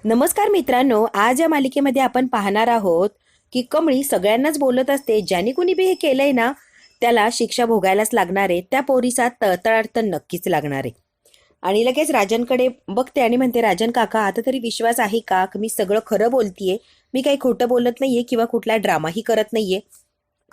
नमस्कार मित्रांनो, आज या मालिकेमध्ये आपण पाहणार आहोत की कमळी सगळ्यांनाच बोलत असते, ज्याने कुणी बी हे केलंय ना त्याला शिक्षा भोगायलाच लागणार आहे. त्या पोरीचा तळतळाट तर नक्कीच लागणार आहे. आणि लगेच राजनकडे बघते आणि म्हणते, राजन काका, आता तरी विश्वास आहे का की मी सगळं खरं बोलतीये? मी काही खोटं बोलत नाहीये किंवा कुठला ड्रामाही करत नाहीये.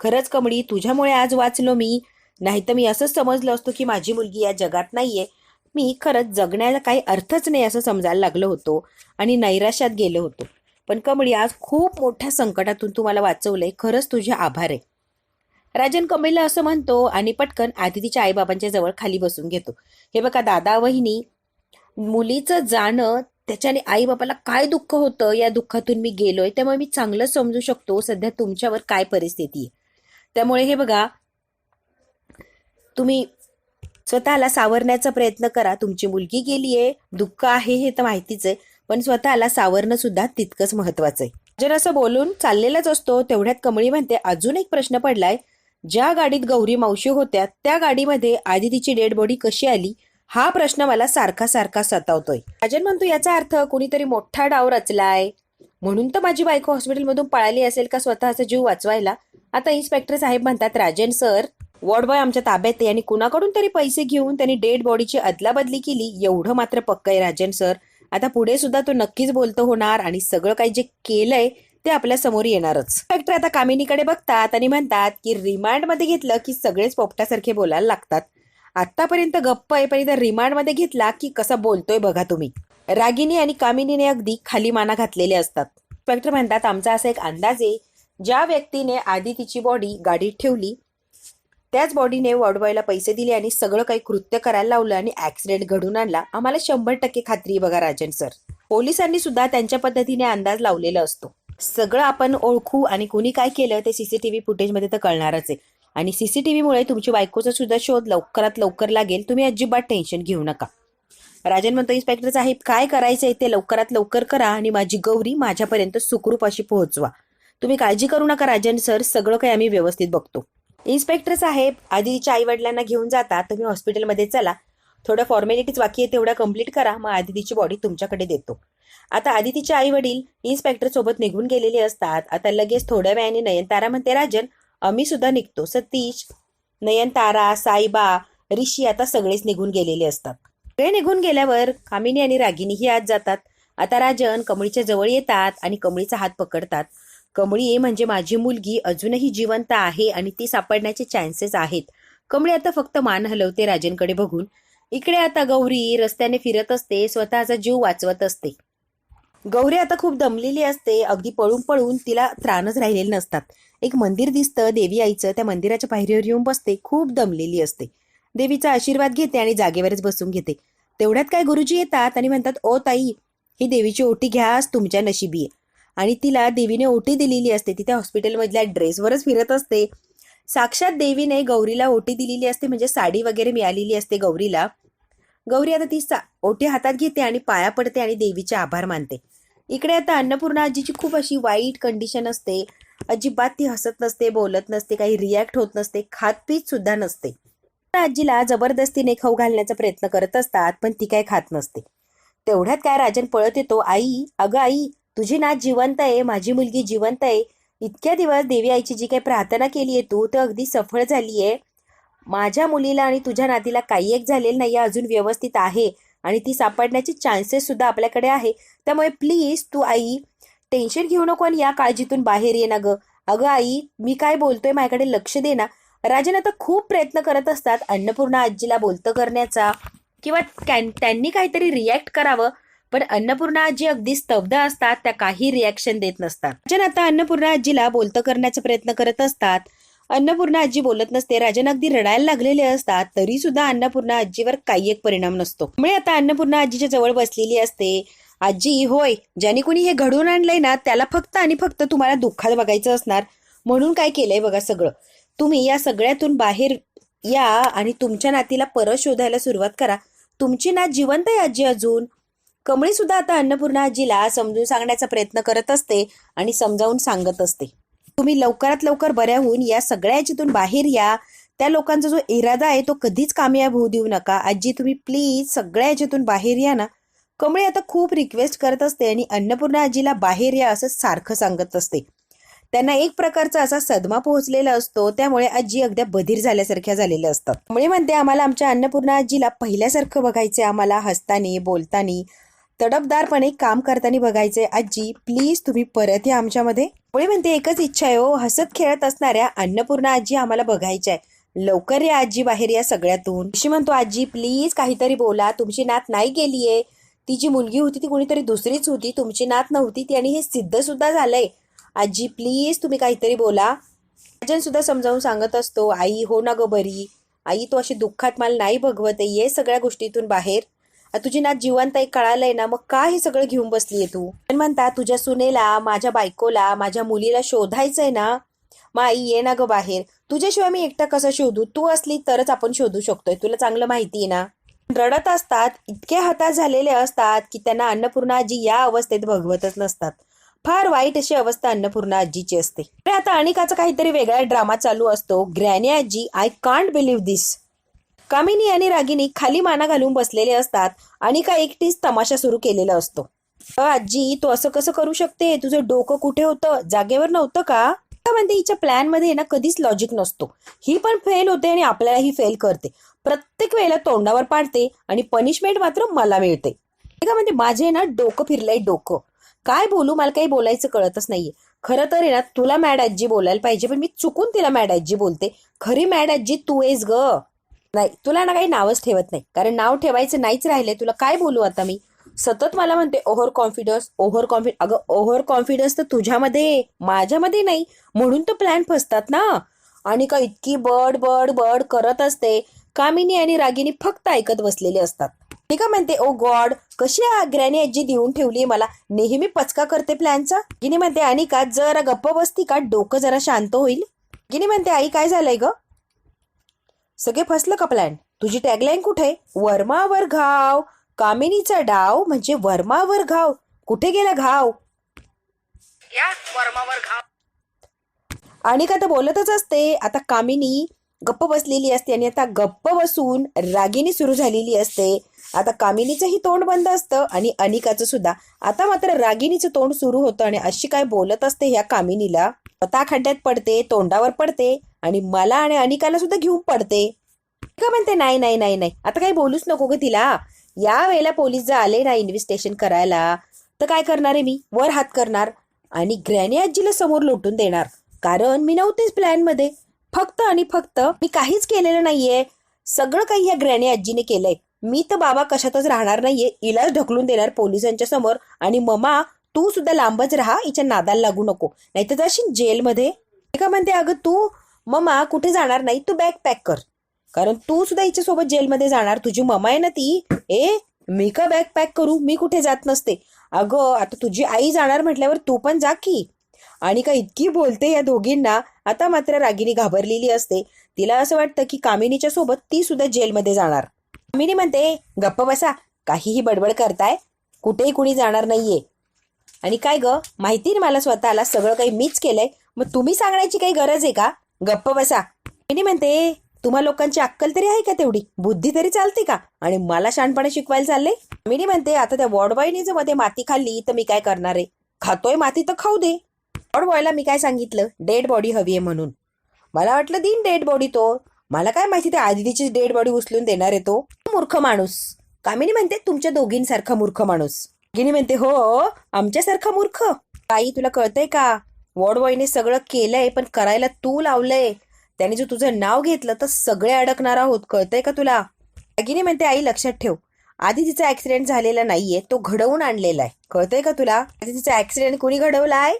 खरंच कमळी, तुझ्यामुळे आज वाचलो मी. नाही तर मी असंच समजलं असतो की माझी मुलगी या जगात नाहीये. मी खरंच जगण्याला काही अर्थच नाही असं समजायला लागलो होतो आणि नैराश्यात गेलो होतो. पण कमळी, आज खूप मोठ्या संकटातून तू मला वाचवलंय. खरंच तुझे आभार आहे. राजन कमळीला असं म्हणतो आणि पटकन आदितीच्या आईबाबांच्या जवळ खाली बसून घेतो. हे बघा दादा वहिनी, मुलीचं जाणं त्याच्याने आई बाबाला काय दुःख होतं, या दुःखातून मी गेलोय. त्यामुळे मी चांगलं समजू शकतो सध्या तुमच्यावर काय परिस्थिती आहे. त्यामुळे हे बघा, तुम्ही स्वतःला सावरण्याचा प्रयत्न करा. तुमची मुलगी गेलीये, दुःख आहे हे तर माहितीच आहे, पण स्वतःला सावरणं सुद्धा तितकंच महत्वाचं आहे. जर असं बोलून चाललेलाच असतो, तेवढ्यात कमळी म्हणते, अजून एक प्रश्न पडलाय. ज्या गाडीत गौरी मावशी होत्या त्या गाडीमध्ये आदितीची डेड बॉडी कशी आली, हा प्रश्न मला सारखा सारखा सतावतोय. राजन म्हणतो, याचा अर्थ कोणीतरी मोठा डाव रचलाय, म्हणून तर माझी बायको हॉस्पिटलमधून पळाली असेल का स्वतःचा जीव वाचवायला. आता इन्स्पेक्टर साहेब म्हणतात, राजन सर, वॉर्ड बॉय आमच्या ताब्यात आहे आणि कुणाकडून तरी पैसे घेऊन त्यांनी डेड बॉडीची अदलाबदली केली, एवढं मात्र पक्क आहे राजन सर. आता पुढे सुद्धा तो नक्कीच बोलतो होणार आणि सगळं काही जे केलंय ते आपल्या समोर येणारच. इन्स्पेक्टर आता कामिनीकडे बघतात आणि म्हणतात की रिमांडमध्ये घेतलं की सगळेच पोपटासारखे बोलायला लागतात. आतापर्यंत गप्प आहे, पण इथं रिमांडमध्ये घेतला की कसा बोलतोय बघा तुम्ही. रागिनी आणि कामिनीने अगदी खाली माना घातलेले असतात. इन्स्पेक्टर म्हणतात, आमचा असा एक अंदाज आहे, ज्या व्यक्तीने आदितीची बॉडी गाडीत ठेवली त्याच बॉडीने वॉर्डबॉयला पैसे दिले आणि सगळं काही कृत्य करायला लावलं आणि ऍक्सिडेंट घडून आणला. आम्हाला 100% खात्री बघा राजन सर. पोलिसांनी सुद्धा त्यांच्या पद्धतीने अंदाज लावलेला असतो. सगळं आपण ओळखू आणि कोणी काय केलं ते सीसीटीव्ही फुटेजमध्ये तर कळणारच आहे. आणि सीसीटीव्हीमुळे तुमची बायकोचा सुद्धा शोध लवकरात लवकर लागेल. तुम्ही अजिबात टेन्शन घेऊ नका. राजन म्हणतो, इन्स्पेक्टर साहेब, काय करायचंय ते लवकरात लवकर करा आणि माझी गौरी माझ्यापर्यंत सुखरूप अशी पोहोचवा. तुम्ही काळजी करू नका राजन सर, सगळं काही आम्ही व्यवस्थित बघतो. इन्स्पेक्टर साहेब आदितीच्या आई वडिलांना घेऊन जातात. तुम्ही हॉस्पिटलमध्ये चला, थोड्या फॉर्मॅलिटीज बाकी आहे तेवढ्या कम्प्लीट करा, मग आदितीची बॉडी तुमच्याकडे देतो. आता आदितीचे आई वडील इन्स्पेक्टर सोबत निघून गेलेले असतात. आता लगेच थोड्या वेळाने नयनतारा म्हणते, राजन आम्ही सुद्धा निघतो. सतीश, नयनतारा, साईबा, ऋषी आता सगळेच निघून गेलेले असतात. सगळे निघून गेल्यावर कामिनी आणि रागिनीही आत जातात. आता राजन कमळीच्या जवळ येतात आणि कमळीचा हात पकडतात. कमळी, म्हणजे माझी मुलगी अजूनही जिवंत आहे आणि ती सापडण्याचे चान्सेस आहेत. कमळी आता फक्त मान हलवते राजनकडे बघून. इकडे आता गौरी रस्त्याने फिरत असते, स्वतःचा जीव वाचवत असते. गौरी आता खूप दमलेली असते, अगदी पळून पळून तिला त्राणच राहिलेले नसतात. एक मंदिर दिसतं देवी आईचं, त्या मंदिराच्या पायरीवर येऊन बसते, खूप दमलेली असते. देवीचा आशीर्वाद घेते आणि जागेवरच बसून घेते. तेवढ्यात काय गुरुजी येतात आणि म्हणतात, ओ ताई, ही देवीची ओटी घ्या, तुमच्या नशिबी आहे. आणि तिला देवीने ओटी दिलेली असते. ती त्या हॉस्पिटलमधल्या ड्रेसवरच फिरत असते. साक्षात देवीने गौरीला ओटी दिलेली असते, म्हणजे साडी वगैरे मिळालेली असते गौरीला. गौरी आता ती ओटी हातात घेते आणि पाया पडते आणि देवीचे आभार मानते. इकडे आता अन्नपूर्णा आजीची खूप अशी वाईट कंडिशन असते. अजिबात ती हसत नसते, बोलत नसते, काही रिॲक्ट होत नसते, खात पीत सुद्धा नसते. आजीला जबरदस्तीने खाऊ घालण्याचा प्रयत्न करत असतात, पण ती काय खात नसते. तेवढ्यात काय राजन पळत येतो, आई, अगं आई, तुझी नात जिवंत आहे, माझी मुलगी जिवंत आहे. इतक्या दिवस देवी आईची जी काही प्रार्थना केली आहे तू, तर अगदी सफळ झाली आहे. माझ्या मुलीला आणि तुझ्या नातीला काही एक झालेलं नाही, अजून व्यवस्थित आहे आणि ती सापडण्याचे चान्सेस सुद्धा आपल्याकडे आहे. त्यामुळे प्लीज तू आई टेन्शन घेऊ नको आणि या काळजीतून बाहेर ये ना ग. अगं आई, मी काय बोलतोय माझ्याकडे लक्ष दे ना. राजन आता खूप प्रयत्न करत असतात अन्नपूर्णा आजीला बोलतं करण्याचा किंवा त्यांनी काहीतरी रिॲक्ट करावं, पण अन्नपूर्णा आजी अगदी स्तब्ध असतात, त्या काही रिॲक्शन देत नसतात. राजन आता अन्नपूर्णा आजीला बोलतं करण्याचा प्रयत्न करत असतात. अन्नपूर्णा आजी बोलत नसते. राजन अगदी रडायला लागलेले असतात, तरी सुद्धा अन्नपूर्णा आजीवर काही एक परिणाम नसतो. त्यामुळे आता अन्नपूर्णा आजीच्या जवळ बसलेली असते. आजी, होय, ज्याने कोणी हे घडवून आणलंय ना त्याला फक्त आणि फक्त तुम्हाला दुःखात बघायचं असणार, म्हणून काय केलंय बघा सगळं. तुम्ही या सगळ्यातून बाहेर या आणि तुमच्या नातीला परत शोधायला सुरुवात करा. तुमची नात जिवंत आहे आजी अजून. कमळी सुद्धा आता अन्नपूर्णा आजीला समजून सांगण्याचा प्रयत्न करत असते आणि समजावून सांगत असते, तुम्ही लवकरात लवकर बऱ्या होऊन या सगळ्या याच्यातून बाहेर या. त्या लोकांचा जो इरादा आहे तो कधीच कामयाब होऊ देऊ नका. आजी, तुम्ही प्लीज सगळ्या याच्यातून बाहेर या ना. कमळी आता खूप रिक्वेस्ट करत असते आणि अन्नपूर्णा आजीला बाहेर या असं सारखं सांगत असते. त्यांना एक प्रकारचा असा सदमा पोहोचलेला असतो, त्यामुळे आजी अगदी बधीर झाल्यासारख्या झालेल्या असतात. कमळी म्हणते, आम्हाला आमच्या अन्नपूर्णा आजीला पहिल्यासारखं बघायचंय, आम्हाला हसतानी बोलतानी तडफदारपणे काम करताना बघायचंय. आजी प्लीज तुम्ही परत या आमच्यामध्ये. कमळी म्हणते, एकच इच्छा आहे हो, हसत खेळत असणाऱ्या अन्नपूर्णा आजी आम्हाला बघायच्या आहे. लवकर या आजी बाहेर या सगळ्यातून. ऋषी म्हणतो, आजी प्लीज काहीतरी बोला, तुमची नात नाही गेलीये. ती जी मुलगी होती ती कोणीतरी दुसरीच होती, तुमची नात नव्हती ती, आणि हे सिद्ध सुद्धा झालंय. आजी प्लीज तुम्ही काहीतरी बोला. राजन सुद्धा समजावून सांगत असतो, आई हो ना ग बरी, आई तू अशी दुःखात मला नाही बघवत आहे, ये सगळ्या गोष्टीतून बाहेर. तुझी नात जिवंत आहे कळालंय ना, मग का हे सगळं घेऊन बसलीये तू. पण म्हणता, तुझ्या सुनेला, माझ्या बायकोला, माझ्या मुलीला शोधायचंय ना, मग आई ये ना ग बाहेर. तुझ्याशिवाय मी एकटा कसं शोधू, तू असली तरच आपण शोधू शकतोय, तुला चांगलं माहितीये ना. रडत असतात, इतके हताश झालेले असतात की त्यांना अन्नपूर्णा आजी या अवस्थेत बघवतच नसतात. फार वाईट अशी अवस्था अन्नपूर्णा आजीची असते. आता अनिकाचा काहीतरी वेगळा ड्रामा चालू असतो. ग्रॅनी आजी, आय कांट बिलीव्ह दिस. कामिनी आणि रागिनी खाली माना घालून बसलेले असतात. अनिका एकटीच तमाशा सुरू केलेला असतो. आजी तू असं कसं करू शकते, तुझं डोकं कुठे होतं, जागेवर नव्हतं का. म्हणते, हिच्या प्लॅन मध्ये ना कधीच लॉजिक नसतो. ही पण फेल होते आणि आपल्यालाही फेल करते. प्रत्येक वेळेला तोंडावर पाडते आणि पनिशमेंट मात्र मला मिळते. म्हणजे माझे ना डोकं फिरलंय डोकं. काय बोलू, मला काही बोलायचं कळतच नाहीये. खरं तर ना तुला मॅड आजी बोलायला पाहिजे, पण मी चुकून तिला मॅड आजी बोलते. खरी मॅड आजी तू आहेस ग. नाही, तुला ना काही नावच ठेवत नाही, कारण नाव ठेवायचं नाहीच राहिले. तुला काय बोलू आता मी. सतत मला म्हणते ओव्हर कॉन्फिडन्स, ओव्हर कॉन्फिडन्स. अगं ओव्हर कॉन्फिडन्स तर तुझ्यामध्ये, माझ्यामध्ये नाही, म्हणून तर प्लॅन फसतात ना. आणि का इतकी बड बड बड करत असते. कामिनी आणि रागिनी फक्त ऐकत बसलेले असतात. ती का म्हणते, ओ गॉड, कशी ग्रॅनी आजी देऊन ठेवली मला, नेहमी पचका करते प्लॅनचा. गिनी म्हणते, आणि का जरा गप्प बसती का, डोकं जरा शांत होईल. गिनी म्हणते, आई काय झालंय ग, सगळे फसलं का प्लॅन. तुझी टॅगलाईन कुठे, वर्मावर घाव. कामिनीचा डाव म्हणजे वर्मावर घाव. कुठे गेला घाव, या वर्मावर घाव. आणि का तर बोलतच असते. आता कामिनी गप्प बसलेली असते आणि आता गप्प बसून रागिनी सुरू झालेली असते. आता कामिनीचंही तोंड बंद असतं आणि अनिकाचं सुद्धा. आता मात्र रागिनीचं तोंड सुरू होतं आणि अशी काय बोलत असते ह्या कामिनीला. स्वतः खड्ड्यात पडते, तोंडावर पडते आणि मला आणि अनिकाला सुद्धा घेऊन पडते. का म्हणते, नाही नाही नाही नाही, आता काही बोलूच नको ग तिला. या वेळेला पोलीस जर आले ना इन्व्हेस्टिगेशन करायला, तर काय करणार आहे मी, वर हात करणार आणि ग्रॅनी आजीला समोर लोटून देणार. कारण मी नव्हतेच प्लॅन मध्ये. फक्त आणि फक्त मी काहीच केलेलं नाहीये. सगळं काही ह्या ग्रॅनी आजीने केलंय. मी तर बाबा कशातच राहणार नाहीये, इलाच ढकलून देणार पोलिसांच्या समोर. आणि ममा तू सुद्धा लांबच राहा, हिच्या नादाला लागू नको, नाहीतर जाशील जेलमध्ये. का म्हणते, अगं तू ममा कुठे जाणार नाही, तू बॅग पॅक कर, कारण तू सुद्धा हिच्या सोबत जेलमध्ये जाणार. तुझी ममा आहे ना ती. मी का बॅग पॅक करू, मी कुठे जात नसते. अगं आता तुझी आई जाणार म्हटल्यावर तू पण जा की. आणि का इतकी बोलते या दोघींना. आता मात्र रागिनी घाबरलेली असते. तिला असं वाटतं की कामिनीच्या सोबत ती सुद्धा जेलमध्ये जाणार. कामिनी म्हणते, गप्प बसा, काहीही बडबड करताय, कुठेही कुणी जाणार नाहीये. आणि काय ग, माहिती ना मला स्वतःला, सगळं काही मीच केलंय, मग तुम्ही सांगण्याची काही गरज आहे का, गप्प बसा. कामिनी म्हणते, तुम्हा लोकांची अक्कल तरी आहे का, तेवढी बुद्धी तरी चालते का, आणि मला शहाणपणे शिकवायला चालले. कामिनी म्हणते, आता त्या वॉर्डबॉयने जर मध्ये माती खाल्ली तर मी काय करणार आहे, खातोय माती तर खाऊ दे. वॉर्डबॉयला मी काय सांगितलं, डेड बॉडी हवी आहे म्हणून. मला वाटलं दिन डेड बॉडी तो, मला काय माहिती त्या आदितीची डेड बॉडी उचलून देणार आहे तो. मूर्ख माणूस. कामिनी म्हणते, तुमच्या दोघींसारखा मूर्ख माणूस. गिनी म्हणते, हो आमच्यासारखा मूर्ख. आई तुला कळतंय का, वॉर्डबॉयने सगळं केलंय पण करायला तू लावलंय. त्याने जर तुझं नाव घेतलं तर सगळे अडकणार आहोत, कळतंय का तुला. गिनी म्हणते, आई लक्षात ठेव, आदितीचा ऍक्सिडेंट झालेला नाहीये, तो घडवून आणलेला आहे, कळतंय का तुला. आदितीचा ऍक्सिडेंट कोणी घडवलाय,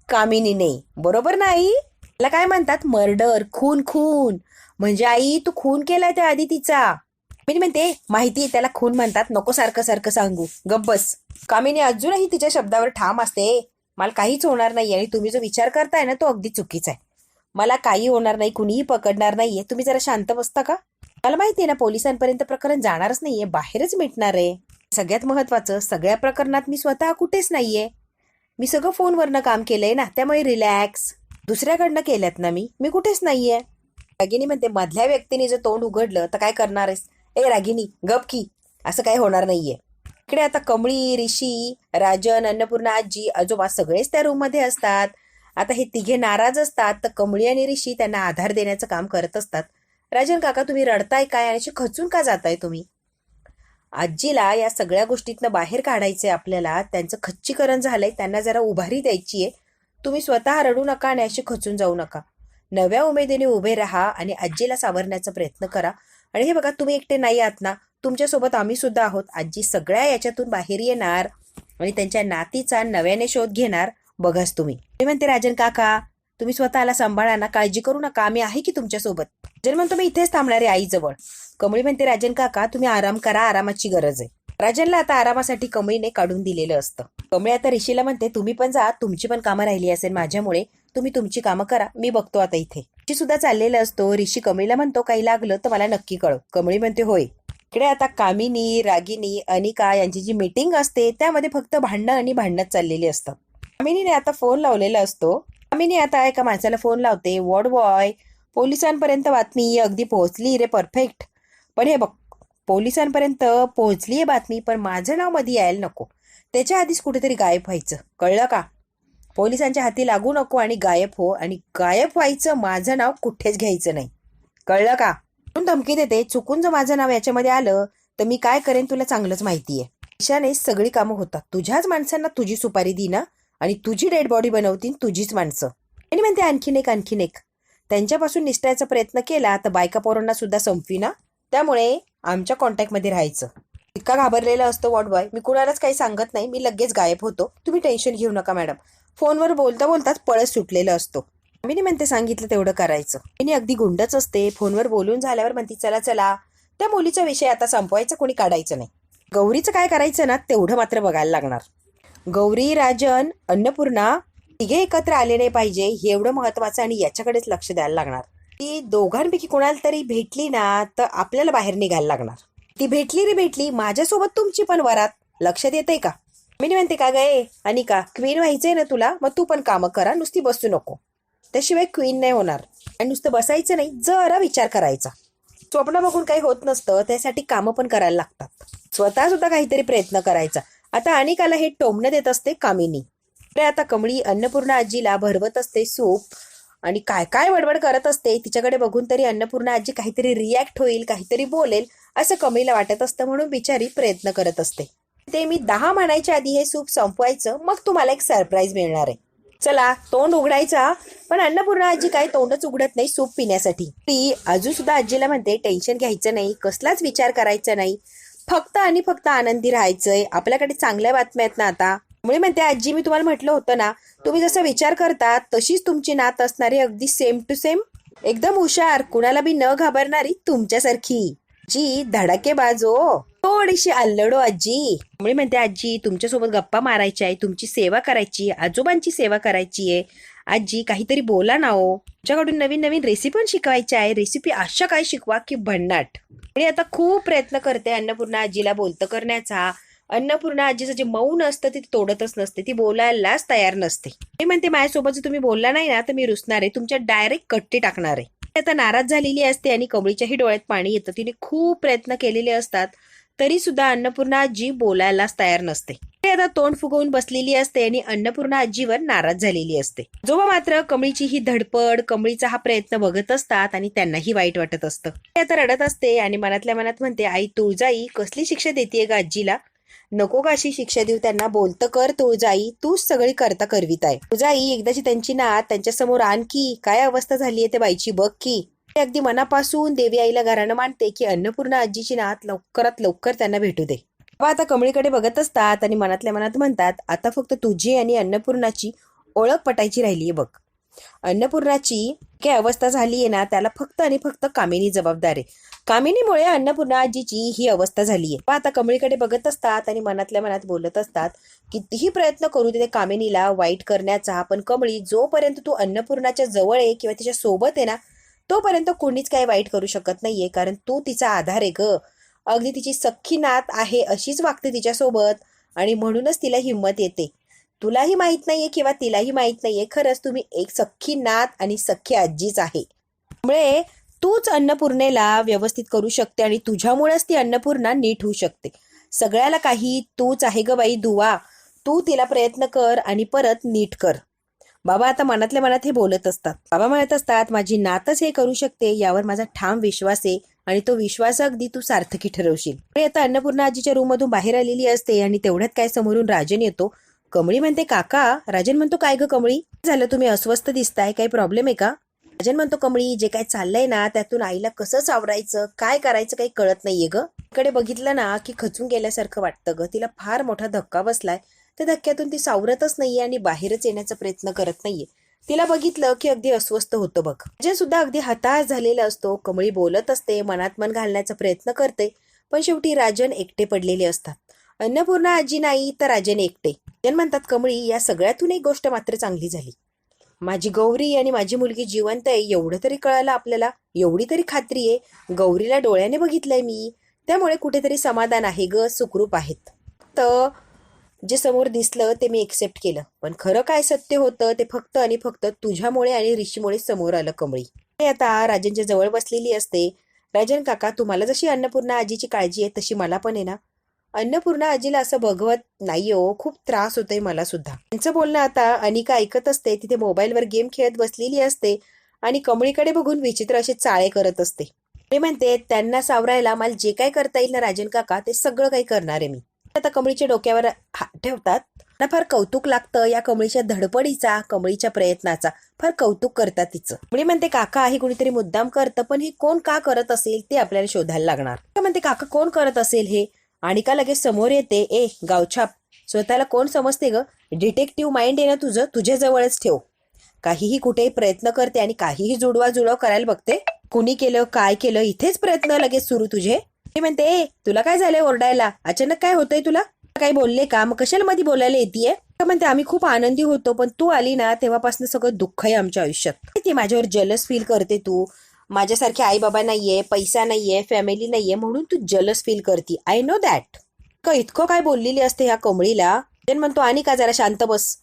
कामिनीने, बरोबर नाही. त्याला काय म्हणतात, मर्डर, खून. खून म्हणजे आई तू खून केलाय त्या आदितीचा. कामिनी म्हणते, माहिती त्याला खून म्हणतात, नको सारखं सारखं सांगू, गब्बस. कामिनी अजूनही तिच्या शब्दावर ठाम असते. मला काहीच होणार नाही आणि तुम्ही जो विचार करताय ना तो अगदी चुकीचा आहे. मला काही होणार नाही, कुणीही पकडणार नाहीये, तुम्ही जरा शांत बसता का. मला माहितीये ना पोलिसांपर्यंत प्रकरण जाणारच नाहीये, बाहेरच मिटणार आहे. सगळ्यात महत्वाचं, सगळ्या प्रकरणात मी स्वतः कुठेच नाहीये. मी सगळं फोनवरनं काम केलंय ना, त्यामुळे रिलॅक्स. दुसऱ्याकडनं केल्यात ना मी कुठेच नाहीये. रागिनी म्हणते, मधल्या व्यक्तीने जर तोंड उघडलं तर काय करणार आहेस. रागिनी गप की, असं काही होणार नाहीये. इकडे आता कमळी, ऋषी, राजन, अन्नपूर्णा आजी, आजोबा सगळेच त्या रूम मध्ये असतात. आता हे तिघे नाराज असतात तर कमळी आणि ऋषी त्यांना आधार देण्याचं काम करत असतात. राजन काका, तुम्ही रडताय काय आणि असे खचून का जाताय तुम्ही? आजीला या सगळ्या गोष्टीतनं बाहेर काढायचंय आपल्याला. त्यांचं खच्चीकरण झालंय, त्यांना जरा उभारी द्यायची आहे. तुम्ही स्वतः रडू नका आणि अशी खचून जाऊ नका. नव्या उमेदीने उभे राहा आणि आजीला सावरण्याचा प्रयत्न करा. आणि हे बघा, तुम्ही एकटे नाही आहात ना, तुमच्यासोबत आम्ही सुद्धा आहोत. आजी सगळ्या याच्यातून बाहेर येणार आणि त्यांच्या नातीचा नव्याने शोध घेणार. बघाच तुम्ही. मी म्हणते राजन काका, तुम्ही स्वतःला सांभाळा ना, काळजी करू नका, आम्ही आहे की तुमच्यासोबत. राजन म्हणतो मी इथेच थांबणार आहे आईजवळ. कमळी म्हणते राजन काका, तुम्ही आराम करा, आरामाची गरज आहे. राजनला आता आरामासाठी कमळीने काढून दिलेलं असतं. कमळी आता ऋषीला म्हणते तुम्ही पण जा, तुमची पण कामं राहिली असेल माझ्यामुळे, तुम्ही तुमची कामं करा, मी बघतो आता इथे. ऋषी सुद्धा चाललेला असतो. ऋषी कमळीला म्हणतो काही लागलं तर मला नक्की कळव. कमळी म्हणते होय. इकडे आता कामिनी, रागिनी, अनिका यांची जी मीटिंग असते त्यामध्ये फक्त भांडणं आणि भांडणच चाललेली असतं. कामिनीने आता फोन लावलेला असतो. कामिनी आता एका माणसाला फोन लावते. वॉर्ड बॉय, पोलिसांपर्यंत बातमी अगदी पोहोचली रे, परफेक्ट. पण हे बघ, पोलिसांपर्यंत पोहोचलीये बातमी, पण माझं नाव मध्ये यायला नको. त्याच्या आधीच कुठेतरी गायब व्हायचं, कळलं का? पोलिसांच्या हाती लागू नको आणि गायब हो, आणि गायब व्हायचं, माझं नाव कुठेच घ्यायचं नाही, कळलं का? धमकी देते, चुकून जर माझं नाव याच्यामध्ये आलं तर मी काय करेन तुला चांगलंच माहितीये. पैशाने सगळी कामं होतात. तुझ्याच माणसांना तुझी सुपारी दी ना, आणि तुझी डेड बॉडी बनवतील तुझीच माणसं. आणि म्हणते आणखीन एक. त्यांच्यापासून निसटायचा प्रयत्न केला तर बायका पोरांना सुद्धा संपवी ना, त्यामुळे आमच्या कॉन्टॅक्टमध्ये राहायचं. इतका घाबरलेला असतो वॉर्ड बॉय. मी कुणालाच काही सांगत नाही, मी लगेच गायब होतो, तुम्ही टेन्शन घेऊ नका मॅडम. फोनवर बोलता बोलताच पळस सुटलेलं असतो. मी म्हणते सांगितलं तेवढं करायचं. मी अगदी गुंडच असते. फोनवर बोलून झाल्यावर म्हणते चला चला, त्या मुलीचा विषय आता संपवायचा, कोणी काढायचं नाही. गौरीचं काय करायचं ना तेवढं मात्र बघायला लागणार. गौरी, राजन, अन्नपूर्णा तिघे एकत्र आले नाही पाहिजे, हे एवढं महत्वाचं, आणि याच्याकडेच लक्ष द्यायला लागणार. ती दोघांपैकी कोणाला तरी भेटली ना तर आपल्याला बाहेर निघायला लागणार. ती भेटली रे भेटली, माझ्यासोबत तुमची पण वरात. लक्षात येतंय का? मी म्हणते का गे अनिका, क्वीन व्हायचंय ना तुला, मग तू पण कामं करा, नुसती बसू नको. त्याशिवाय क्वीन नाही होणार. आणि नुसतं बसायचं नाही, जरा विचार करायचा. स्वप्न बघून काही होत नसतं, त्यासाठी कामं पण करायला लागतात. स्वतः सुद्धा काहीतरी प्रयत्न करायचा. आता अनिकाला हे टोमणं देत असते कामिनी. आता कमळी अन्नपूर्णा आजीला भरवत असते सूप आणि काय काय बडबड करत असते. तिच्याकडे बघून तरी अन्नपूर्णा आजी काहीतरी रिॲक्ट होईल, काहीतरी बोलेल असं कमळीला वाटत असतं, म्हणून बिचारी प्रयत्न करत असते. ते मी 10 म्हणायच्या आधी हे सूप संपवायचं, मग तुम्हाला एक सरप्राईज मिळणार आहे. चला तोंड उघडायचा. पण अन्नपूर्णा आजी काय तोंडच उघडत नाही सूप पिण्यासाठी. ती अजून सुद्धा आजीला म्हणते टेन्शन घ्यायचं नाही, कसलाच विचार करायचा नाही, फक्त आणि फक्त आनंदी राहायचंय. आपल्याकडे चांगल्या बातम्या आहेत ना आता. मुळे म्हणते आजी, मी तुम्हाला म्हटलं होतं ना, तुम्ही जसा विचार करता तशीच तुमची नात असणारी, अगदी सेम टू सेम, एकदम हुशार, कुणाला बी न घाबरणारी तुमच्यासारखी. जी धडाकेबाज हो, थोडीशी अल्लडो आजी. मुळे म्हणते आजी, तुमच्यासोबत गप्पा मारायच्या आहे, तुमची सेवा करायची, आजोबांची सेवा करायची आहे. आजी काहीतरी बोला ना हो. तुमच्याकडून नवीन नवीन रेसिपी पण शिकवायची आहे. रेसिपी अशा काय शिकवा की भन्नाट. आणि आता खूप प्रयत्न करते अन्नपूर्णा आजीला बोलतं करण्याचा. अन्नपूर्णा आजीचं जे मौन असतं ते तोडतच नसते, ती बोलायलाच तयार नसते. मी म्हणते माझ्यासोबत जर तुम्ही बोलला नाही ना तर मी रुसणार आहे, तुमच्या डायरेक्ट कट्टी टाकणार आहे. आता नाराज झालेली असते आणि कमळीच्याही डोळ्यात पाणी येतं. तिने खूप प्रयत्न केलेले असतात तरी सुद्धा अन्नपूर्णा आजी बोलायलाच तयार नसते. आता तोंड फुगवून बसलेली असते आणि अन्नपूर्णा आजीवर नाराज झालेली असते. जोबा मात्र कमळीची ही धडपड, कमळीचा हा प्रयत्न बघत असतात आणि त्यांनाही वाईट वाटत असतं. आता रडत असते आणि मनातल्या मनात म्हणते, आई तुळजाई कसली शिक्षा देतेय ग आजीला, नको का अशी शिक्षा देऊ त्यांना, बोलतं कर तुळजाई, तूच सगळी करता करवीत आहे. तुळजाई एकदाची त्यांची नात त्यांच्या समोर आणखी काय अवस्था झालीये ते बाईची बघ की. अगदी मनापासून देवी आईला घराणं मानते की अन्नपूर्णा आजीची नात लवकरात लवकर त्यांना भेटू दे. आता कमळीकडे बघत असतात आणि मनातल्या मनात म्हणतात, आता फक्त तुझी आणि अन्नपूर्णाची ओळख पटायची राहिलीये बघ. अन्नपूर्णाची काय अवस्था झालीये ना त्याला फक्त आणि फक्त कामिनी जबाबदार आहे. कामिनीमुळे अन्नपूर्णा आजीची ही अवस्था झालीये. आता कमळीकडे बघत असतात आणि मनातल्या मनात बोलत असतात, कितीही प्रयत्न करू दे कामिनीला वाईट करण्याचा, पण कमळी जोपर्यंत तू अन्नपूर्णाच्या जवळ आहे किंवा तिच्या सोबत आहे ना तोपर्यंत कोणीच काही वाईट करू शकत नाहीये, कारण तू तिचा आधार आहे ग. अगदी तिची सख्खी नात आहे अशीच वागते तिच्यासोबत, आणि म्हणूनच तिला हिंमत येते. तुलाही माहित नाहीये किंवा तिलाही माहित नाहीये, खरंच तुम्ही एक सख्खी नात आणि सख्खी आजीच आहे. त्यामुळे तूच अन्नपूर्णेला व्यवस्थित करू शकते आणि तुझ्यामुळेच ती अन्नपूर्णा नीट होऊ शकते. सगळ्याला काही तूच आहे ग बाई दुवा. तू तिला प्रयत्न कर आणि परत नीट कर. बाबा आता मनातल्या मनात हे बोलत असतात. बाबा म्हणत असतात माझी नातच हे करू शकते यावर माझा ठाम विश्वास आहे आणि तो विश्वास अगदी तू सार्थकी ठरवशील. आता अन्नपूर्णा आजीच्या रूम मधून बाहेर आलेली असते आणि तेवढ्यात काय समोरून राजन येतो. कमळी म्हणते काका. राजन म्हणतो काय ग कमळी झालं, तुम्ही अस्वस्थ दिसताय, काही प्रॉब्लेम आहे का? राजन म्हणतो कमळी जे काय चाललंय ना त्यातून आईला कसं सावरायचं काय करायचं काही कळत नाहीये ग. इकडे बघितलं ना की खचून गेल्यासारखं वाटतं ग. तिला फार मोठा धक्का बसलाय. त्या धक्क्यातून ती सावरतच नाहीये आणि बाहेरच येण्याचा प्रयत्न करत नाहीये. तिला बघितलं की अगदी अस्वस्थ होतं बघ. राजन सुद्धा अगदी हताश झालेला असतो. कमळी बोलत असते, मनात मन घालण्याचा प्रयत्न करते, पण शेवटी राजन एकटे पडलेले असतात. अन्नपूर्णा आजी नाही तर राजन एकटे. राजन म्हणतात कमळी या सगळ्यातून एक गोष्ट मात्र चांगली झाली. माझी गौरी आणि माझी मुलगी जिवंत आहे एवढं तरी कळालं आपल्याला. एवढी तरी खात्री आहे. गौरीला डोळ्याने बघितलंय मी, त्यामुळे कुठेतरी समाधान आहे ग, सुखरूप आहेत. तर जे समोर दिसलं ते मी एक्सेप्ट केलं, पण खरं काय सत्य होतं ते फक्त आणि फक्त तुझ्यामुळे आणि ऋषीमुळे समोर आलं कमळी. आता राजनच्या जवळ बसलेली असते. राजन काका तुम्हाला जशी अन्नपूर्णा आजीची काळजी आहे तशी मला पण आहे ना. अन्नपूर्णा आजीला असं बघवत नाही हो, खूप त्रास होतोय मला सुद्धा. त्यांचं बोलणं आता अनिका ऐकत असते. तिथे मोबाईलवर गेम खेळत बसलेली असते आणि कमळीकडे बघून विचित्र असे चाळे करत असते. ते म्हणते त्यांना सावरायला मला जे काय करता येईल ना राजन काका ते सगळं काही करणार आहे मी. आता कमळीच्या डोक्यावर हात ठेवतात. त्यांना फार कौतुक लागतं या कमळीच्या धडपडीचा, कमळीच्या प्रयत्नाचा. फार कौतुक करतात तिचं. कमळी म्हणते काका हे कुणीतरी मुद्दाम करतं, पण हे कोण का करत असेल ते आपल्याला शोधायला लागणार. म्हणते काका कोण करत असेल हे. अनिका लगेच समोर येते. ए गावछाप, स्वतःला कोण समजते ग? डिटेक्टिव्ह माइंड आहे ना तुझं, तुझ्या जवळच ठेव. काहीही कुठेही प्रयत्न करते आणि काहीही जुडवा करायला बघते. कुणी केलं काय केलं इथेच प्रयत्न लगेच सुरू तुझे. ती म्हणते ए तुला काय झालंय ओरडायला, अचानक काय होतंय तुला, काही बोलले का, मग कशाला मध्ये बोलायला येतेय? म्हणते आम्ही खूप आनंदी होतो पण तू आली ना तेव्हापासून सगळं दुःख आहे आमच्या आयुष्यात. ती माझ्यावर जलस फील करते तू. माझ्यासारखे आई बाबा नाहीये, पैसा नाहीये, फॅमिली नाहीये म्हणून तू जलस फील करती. I know that. इतकं काय बोललेली असते ह्या कमळीला. म्हणतो आणि का जरा शांत बस.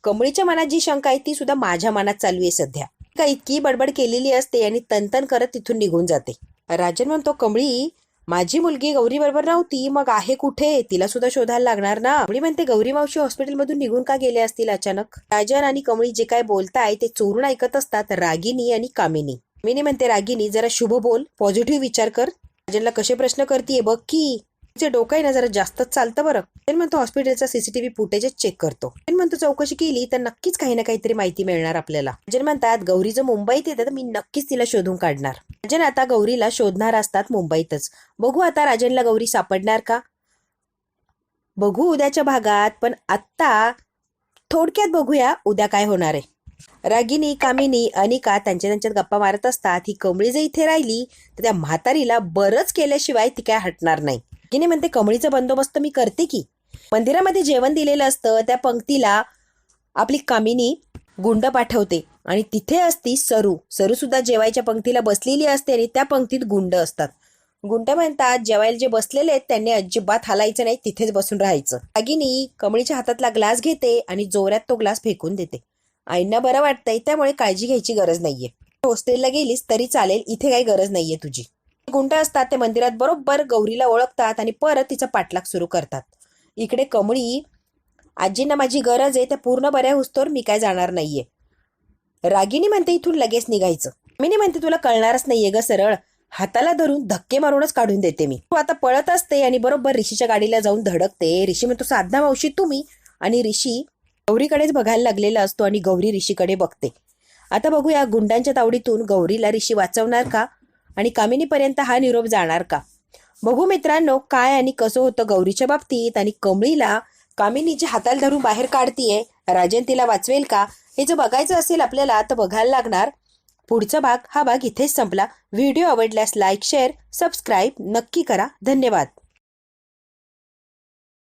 कमळीच्या मनात जी शंका आहे ती सुद्धा माझ्या मनात चालू आहे सध्या. का इतकी बडबड केलेली असते आणि तनतन करत तिथून निघून जाते. राजन म्हणतो कमळी माझी मुलगी गौरी बरोबर नव्हती, मग आहे कुठे, तिला सुद्धा शोधायला लागणार ना. कमळी म्हणते गौरी मावशी हॉस्पिटलमधून निघून का गेले असतील अचानक. राजन आणि कमळी जे काय बोलताय ते चोरून ऐकत असतात रागिनी आणि कामिनी. कामिनी म्हणते रागिनी जरा शुभ बोल, पॉझिटिव्ह विचार कर. राजनला कसे प्रश्न करतीये बघ की. तिचे डोकं आहे ना जरा जास्तच चालतं बरं. राजन म्हणतो हॉस्पिटलचा सीसीटीव्ही फुटेजच चेक करतो. राजन म्हणतो चौकशी केली तर नक्कीच काही ना काहीतरी माहिती मिळणार आपल्याला. राजन म्हणतात गौरी जर मुंबईत येते तर मी नक्कीच तिला शोधून काढणार. राजन आता गौरीला शोधणार असतात मुंबईतच. बघू आता राजनला गौरी सापडणार का, बघू उद्याच्या भागात. पण आत्ता थोडक्यात बघूया उद्या काय होणार आहे. रागिनी कामिनी अनिका त्यांच्यात गप्पा मारत असतात. ही कमळी जर इथे राहिली तर त्या म्हातारीला बरंच केल्याशिवाय ती काय हटणार नाही. रागिनी म्हणते कमळीचा बंदोबस्त मी करते की. मंदिरामध्ये जेवण दिलेलं असतं त्या पंक्तीला आपली कामिनी गुंड पाठवते आणि तिथे असती सरू. सरू सुद्धा जेवायच्या पंक्तीला बसलेली असते आणि त्या पंक्तीत गुंड असतात. गुंड म्हणतात जेवायला जे बसलेले आहेत त्यांनी अजिबात हालायचं नाही, तिथेच बसून राहायचं. रागिनी कमळीच्या हातातला ग्लास घेते आणि जोरात तो ग्लास फेकून देते. आईंना बरं वाटतंय त्यामुळे काळजी घ्यायची गरज नाहीये. हॉस्टेलला गेलीस तरी चालेल, इथे काही गरज नाहीये तुझी. गुंड असतात ते मंदिरात बरोबर गौरीला ओळखतात आणि परत तिचा पाठलाग सुरू करतात. इकडे कमळी आजींना माझी गरज आहे, त्या पूर्ण बऱ्या होस्तोवर मी काय जाणार नाहीये. रागिनी म्हणते इथून लगेच निघायचं. मी म्हणते तुला कळणारच नाहीये ग सरळ. हाताला धरून धक्के मारूनच काढून देते मी. तू आता पळत असते आणि बरोबर ऋषीच्या गाडीला जाऊन धडकते. ऋषी म्हणतो साधना मावशी तुम्ही, आणि ऋषी गौरीकडेच बघायला लागलेला असतो आणि गौरी ऋषीकडे बघते. आता बघूया गुंडांच्या तावडीतून गौरीला ऋषी वाचवणार का आणि कामिनीपर्यंत हा निरोप जाणार का. बघू मित्रांनो काय आणि कसं होतं गौरीच्या बाबतीत. आणि कमळीला कामिनीच्या हाताला धरून बाहेर काढतीये, राजन तिला वाचवेल का हे जर बघायचं असेल आपल्याला तर बघायला लागणार. पुढचा भाग हा भाग इथेच संपला. व्हिडिओ आवडल्यास लाईक शेअर सबस्क्राईब नक्की करा. धन्यवाद.